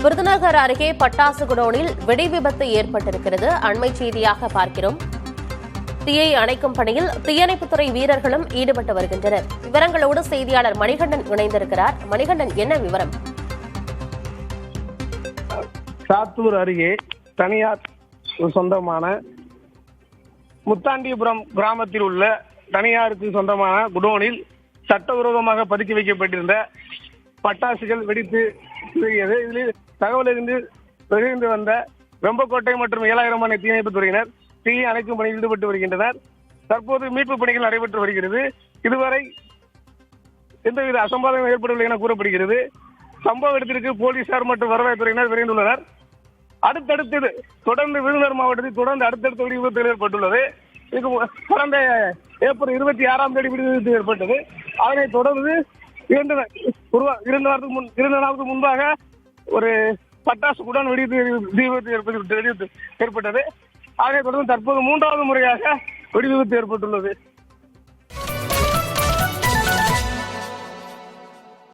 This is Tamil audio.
விருதுநகர் அருகே பட்டாசு குடோனில் வெடி விபத்து ஏற்பட்டிருக்கிறது. அண்மை செய்தியாக பார்க்கிறோம். தீயை அணைக்கும் பணியில் தீயணைப்புத்துறை வீரர்களும் ஈடுபட்டு வருகின்றனர். விவரங்களோடு செய்தியாளர் மணிகண்டன் இணைந்திருக்கிறார். மணிகண்டன், என்ன விவரம்? சாத்தூர் அருகே தனியார் சொந்தமான முத்தாண்டிபுரம் கிராமத்தில் உள்ள தனியாருக்கு சொந்தமான குடோனில் சட்டவிரோதமாக பதுக்கி வைக்கப்பட்டிருந்த பட்டாசுகள் வெடித்து சிதறியது. இதில் தகவலிருந்து வெளியிருந்து வந்த வெம்பக்கோட்டை மற்றும் 7000 மணி தீயணைப்பு துறையினர் தீயை அணைக்கும் பணியில் ஈடுபட்டு வருகின்றனர். தற்போது மீட்பு பணிகள் நடைபெற்று வருகிறது. இதுவரை எந்தவித அசம்பாவிதம் ஏற்படவில்லை என கூறப்படுகிறது. சம்பவ இடத்திற்கு போலீசார் மற்றும் வருவாய்த்துறையினர் விரைந்துள்ளனர். அடுத்தடுத்து தொடர்ந்து விருதுநகர் மாவட்டத்தில் தொடர்ந்து அடுத்தடுத்த வெடி விபத்துகள் ஏற்பட்டுள்ளது. கடந்த ஏப்ரல் 26 வெடி விபத்து ஏற்பட்டது. அதனைத் தொடர்ந்து 2 நாளுக்கு முன்பாக ஒரு பட்டாசு குடோன் வெடி விபத்து ஏற்பட்டது. அதனைத் தொடர்ந்து தற்போது 3வது முறையாக வெடி விபத்து ஏற்பட்டுள்ளது.